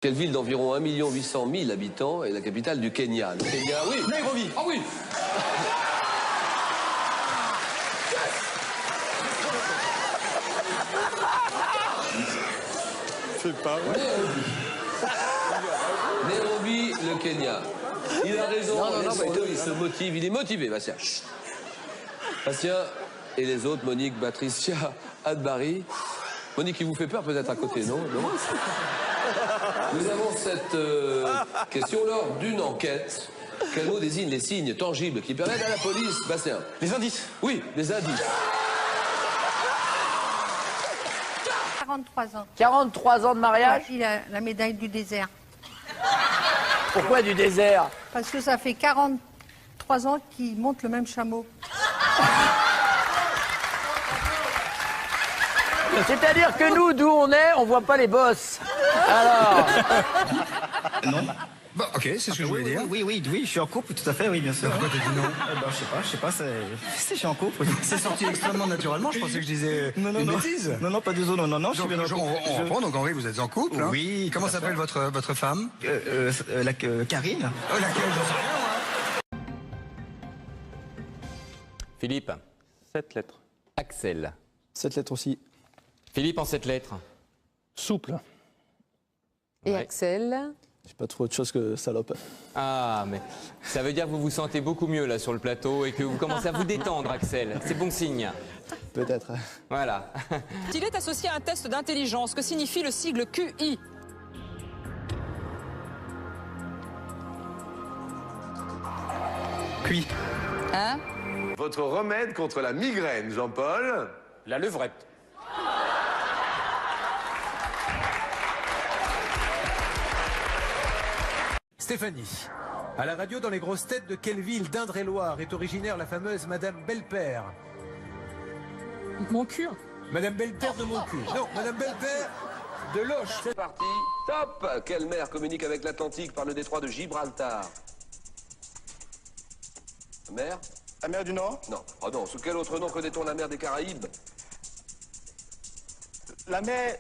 Quelle ville d'environ 1 800 000 habitants est la capitale du Kenya? Le Kenya, oui. Nairobi. Ah oui. C'est pas vrai. Nairobi, le Kenya. Il a raison. Il se motive. Il est motivé, Bastien. Chut. Bastien et les autres, Monique, Patricia, Anne-Marie. Monique, il vous fait peur peut-être à côté, non? Non. Nous avons cette question lors d'une enquête. Quel mot désigne les signes tangibles qui permettent à la police, Bastien? Les indices. Oui, les indices. 43 ans. 43 ans de mariage? Il a la médaille du désert. Pourquoi du désert? Parce que ça fait 43 ans qu'il monte le même chameau. C'est-à-dire que nous, d'où on est, on voit pas les bosses. Alors... Non. Bah, ok, c'est ce que je voulais dire. Oui, je suis en couple, tout à fait, oui, bien sûr. Pourquoi t'as dit non? Je sais pas, je suis en couple. C'est sorti extrêmement naturellement, je pensais que je disais une bêtise. Non, pas du tout, non, je suis bien en couple. On reprend, donc Henri, vous êtes en couple, hein? Oui. Comment s'appelle votre femme? Karine. Oh, laquelle, j'en sais rien, moi. Philippe. 7 lettres. Axel. 7 lettres aussi. Philippe en 7 lettres. Souple. Et Ouais. Axel? J'ai pas trop autre chose que salope. Ah, mais ça veut dire que vous vous sentez beaucoup mieux là sur le plateau et que vous commencez à vous détendre, Axel. C'est bon signe. Peut-être. Voilà. Il est associé à un test d'intelligence. Que signifie le sigle QI? Cuit. Hein? Votre remède contre la migraine, Jean-Paul? La levrette. Stéphanie, à la radio dans les grosses têtes de quelle ville d'Indre-et-Loire est originaire la fameuse Madame Belpère? Mon cul. Madame Belpère de Moncu. Non, Madame Belpère de Loche. C'est parti. Top. Quelle mer communique avec l'Atlantique par le détroit de Gibraltar? Mer? La mer du Nord. Non. Oh non. Sous quel autre nom connaît-on la mer des Caraïbes? La mer...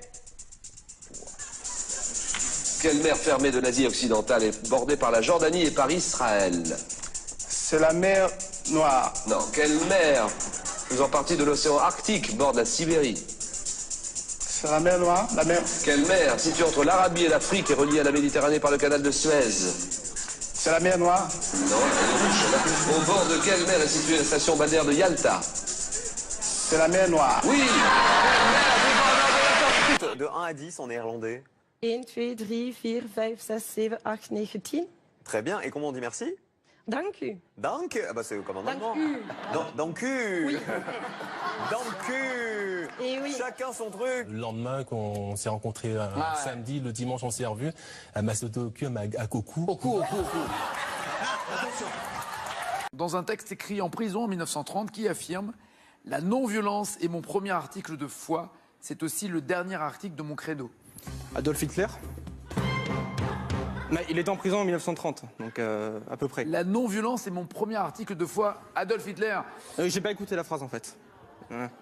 Quelle mer fermée de l'Asie occidentale est bordée par la Jordanie et par Israël? C'est la mer Noire. Non. Quelle mer faisant partie de l'océan Arctique borde la Sibérie? C'est la mer Noire. La mer... Quelle mer située entre l'Arabie et l'Afrique est reliée à la Méditerranée par le canal de Suez? C'est la mer Noire. Non. Au bord de quelle mer est située la station balnéaire de Yalta? C'est la mer Noire. Oui. De 1 à 10 en néerlandais. 1, 2, 3, 4, 5, 6, 7, 8, 9, 10. Très bien. Et comment on dit merci? Dank u. Dank. Ah bah c'est comme en allemand. Dank u. Dank u. Et oui. Chacun son truc. Le lendemain, qu'on s'est rencontrés un samedi, le dimanche, on s'est revus. Elle m'a sauté au cul, elle m'a à cocu. Dans un texte écrit en prison en 1930 qui affirme « La non-violence est mon premier article de foi, c'est aussi le dernier article de mon credo ». Adolf Hitler. Mais il était en prison en 1930, donc à peu près. La non-violence est mon premier article de foi, Adolf Hitler. J'ai pas écouté la phrase en fait.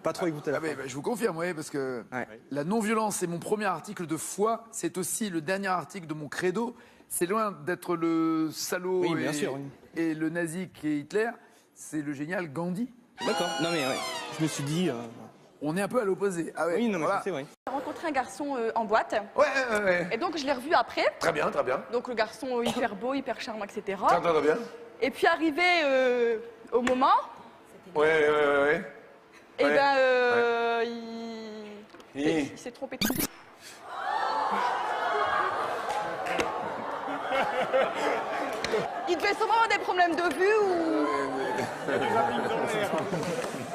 Pas trop écouté la phrase. Je vous confirme, oui, parce que la non-violence est mon premier article de foi, c'est aussi le dernier article de mon credo. C'est loin d'être le salaud Oui, bien sûr, oui. et le nazi qui est Hitler, c'est le génial Gandhi. D'accord. Non mais ouais. Je me suis dit... On est un peu à l'opposé. Ah ouais, Oui, non mais voilà. c'est vrai. J'ai rencontré un garçon en boîte. Ouais. Et donc je l'ai revu après. Très bien, très bien. Donc le garçon hyper beau, hyper charmant, etc. Très bien. Et puis arrivé au moment, Ouais. et Ouais. ben Oui. il s'est trompé. Il devait sûrement avoir des problèmes de vue ou...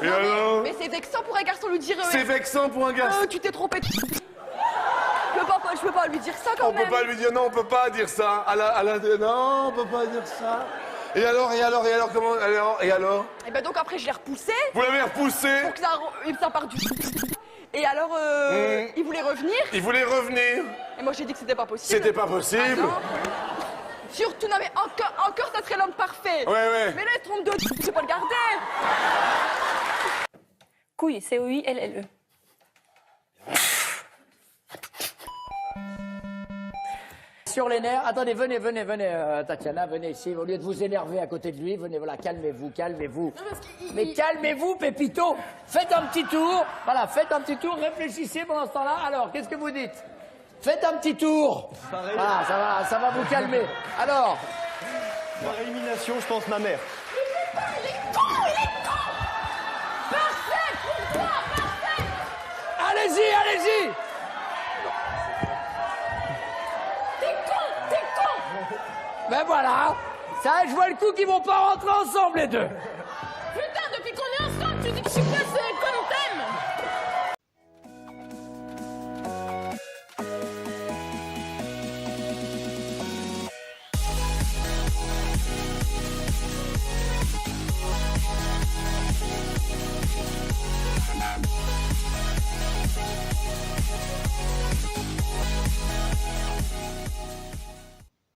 Et alors? Mais c'est vexant pour un garçon lui dire... C'est vexant pour un garçon. Tu t'es trompé. Je peux pas lui dire ça quand On même. peut pas lui dire non, on peut pas dire ça. Non, on peut pas dire ça. Et alors, comment? Et alors? Et ben donc après je l'ai repoussé Vous l'avez repoussé? pour que ça parte du... Et alors il voulait revenir. Il voulait revenir. Et moi j'ai dit que c'était pas possible. C'était pas possible. Ah non. Surtout, non mais encore ça serait l'homme parfait. Ouais. Mais là il se trompe de... Je peux pas le garder. Couille, C-O-I-L-L-E. sur les nerfs. Attendez, venez, Tatiana, venez ici. Au lieu de vous énerver à côté de lui, venez, voilà, calmez-vous. Mais calmez-vous, Pépito. Faites un petit tour. Voilà, faites un petit tour. Réfléchissez pendant ce temps-là. Alors, qu'est-ce que vous dites? Faites un petit tour. Voilà, ça va vous calmer. Alors. Par élimination, je pense ma mère. Il est con. Parfait pour toi, parfait. Allez-y. T'es con. Ben voilà. Ça, je vois le coup qu'ils vont pas rentrer ensemble, les deux. Putain, depuis qu'on est ensemble, tu dis que je suis passé.